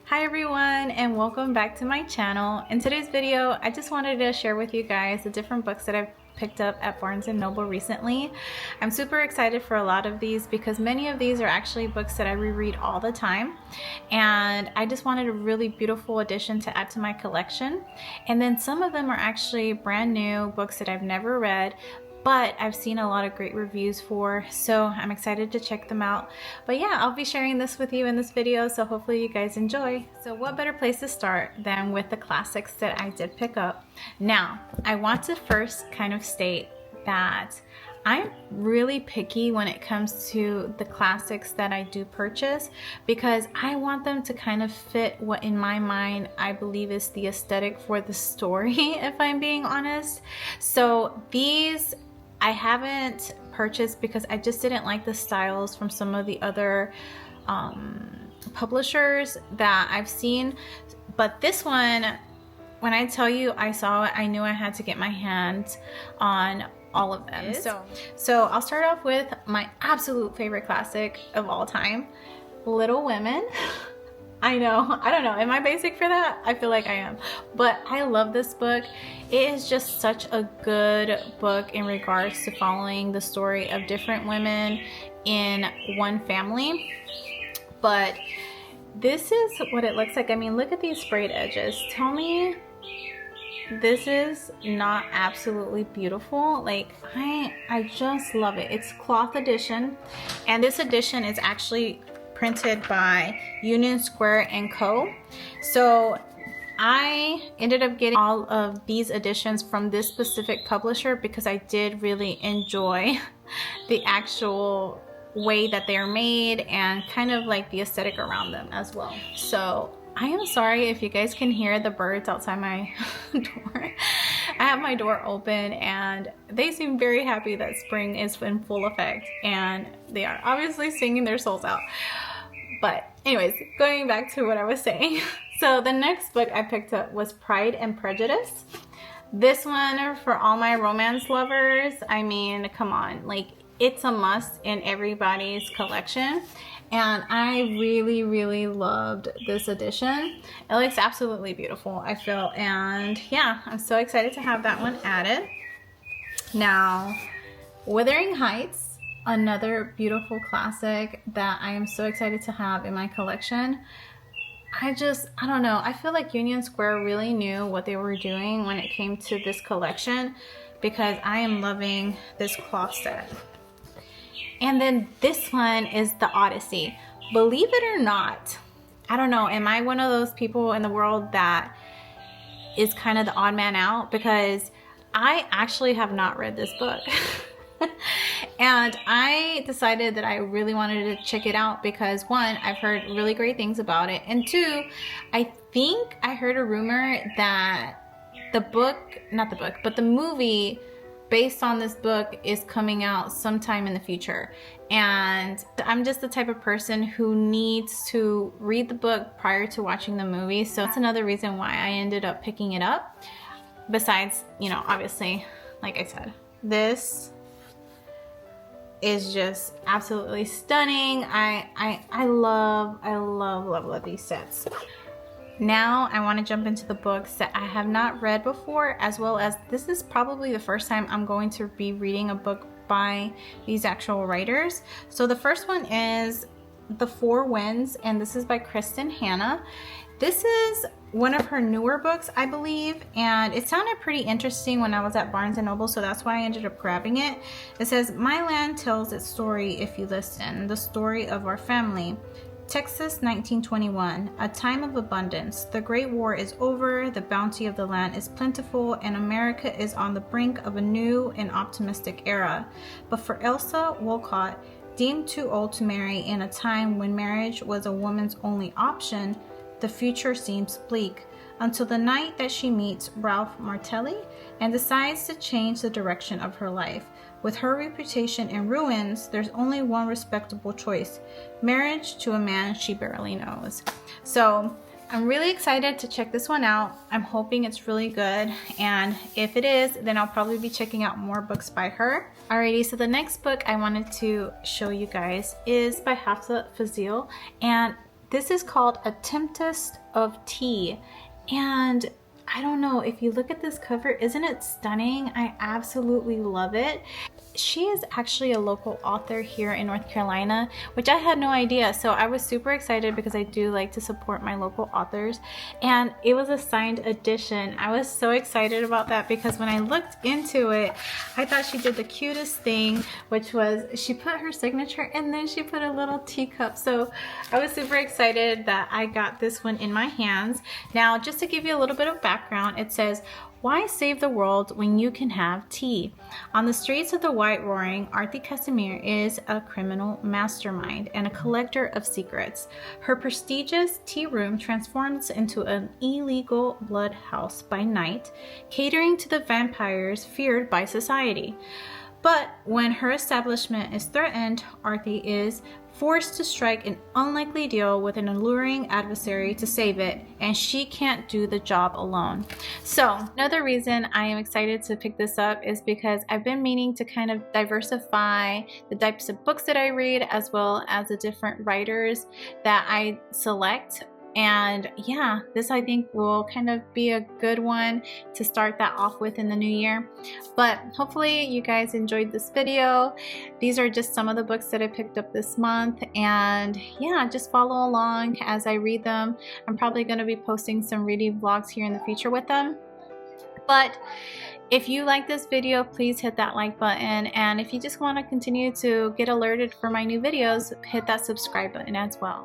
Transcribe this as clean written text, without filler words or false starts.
Hi everyone, and welcome back to my channel. In today's video, I just wanted to share with you guys the different books that I've picked up at Barnes & Noble recently. I'm super excited for a lot of these because many of these are actually books that I reread all the time, and I just wanted a really beautiful addition to add to my collection. And then some of them are actually brand new books that I've never read, but I've seen a lot of great reviews for, so I'm excited to check them out. But yeah, I'll be sharing this with you in this video, so hopefully you guys enjoy. So what better place to start than with the classics that I did pick up. Now, I want to first kind of state that I'm really picky when it comes to the classics that I do purchase because I want them to kind of fit what in my mind I believe is the aesthetic for the story, if I'm being honest. So these I haven't purchased because I just didn't like the styles from some of the other publishers that I've seen. But this one, when I tell you I saw it, I knew I had to get my hands on all of them. So I'll start off with my absolute favorite classic of all time, Little Women. I know, I don't know, am I basic for that? I feel like I am, but I love this book. It is just such a good book in regards to following the story of different women in one family. But this is what it looks like. I mean, look at these sprayed edges. Tell me this is not absolutely beautiful. Like I just love it. It's cloth edition, and this edition is actually printed by Union Square & Co. So I ended up getting all of these editions from this specific publisher because I did really enjoy the actual way that they're made and kind of like the aesthetic around them as well. So I am sorry if you guys can hear the birds outside my door. I have my door open and they seem very happy that spring is in full effect, and they are obviously singing their souls out. But anyways, going back to what I was saying. So the next book I picked up was Pride and Prejudice. This one for all my romance lovers. I mean, come on, like it's a must in everybody's collection. And I really loved this edition. It looks absolutely beautiful, I feel. And yeah, I'm so excited to have that one added. Now, Wuthering Heights, another beautiful classic that I am so excited to have in my collection. I don't know, I feel like Union Square really knew what they were doing when it came to this collection because I am loving this cloth set. And then this one is The Odyssey. Believe it or not, I don't know, am I one of those people in the world that is kind of the odd man out? Because I actually have not read this book. And I decided that I really wanted to check it out because one, I've heard really great things about it, and two, I think I heard a rumor that the movie based on this book is coming out sometime in the future. And I'm just the type of person who needs to read the book prior to watching the movie, so that's another reason why I ended up picking it up. Besides, you know, obviously, like I said, this is just absolutely stunning. I love these sets. Now I want to jump into the books that I have not read before, as well as this is probably the first time I'm going to be reading a book by these actual writers. So the first one is The Four Winds, and this is by Kristin Hannah. This is one of her newer books, I believe, and it sounded pretty interesting when I was at Barnes & Noble, so that's why I ended up grabbing it. It says, "My land tells its story if you listen, the story of our family. Texas, 1921, a time of abundance. The Great War is over, the bounty of the land is plentiful, and America is on the brink of a new and optimistic era. But for Elsa Alcott, deemed too old to marry in a time when marriage was a woman's only option, the future seems bleak, until the night that she meets Ralph Martelli and decides to change the direction of her life. With her reputation in ruins, there's only one respectable choice: marriage to a man she barely knows." So I'm really excited to check this one out. I'm hoping it's really good, and if it is, then I'll probably be checking out more books by her. Alrighty, so the next book I wanted to show you guys is by Hafsah Faizal, and This is called A Tempest of Tea, and I don't know, if you look at this cover, isn't it stunning? I absolutely love it. She is actually a local author here in North Carolina, which I had no idea. So I was super excited because I do like to support my local authors, and it was a signed edition. I was so excited about that because when I looked into it, I thought she did the cutest thing, which was she put her signature and then she put a little teacup. So I was super excited that I got this one in my hands. Now, just to give you a little bit of background, it says, "Why save the world when you can have tea?" On the streets of the White Roaring, Arthie Casimir is a criminal mastermind and a collector of secrets. Her prestigious tea room transforms into an illegal blood house by night, catering to the vampires feared by society. But when her establishment is threatened, Arthie is forced to strike an unlikely deal with an alluring adversary to save it, and she can't do the job alone. So another reason I am excited to pick this up is because I've been meaning to kind of diversify the types of books that I read, as well as the different writers that I select. And yeah, this I think will kind of be a good one to start that off with in the new year. But hopefully you guys enjoyed this video. These are just some of the books that I picked up this month, and yeah, just follow along as I read them. I'm probably going to be posting some reading vlogs here in the future with them. But if you like this video, please hit that like button, and if you just want to continue to get alerted for my new videos, hit that subscribe button as well.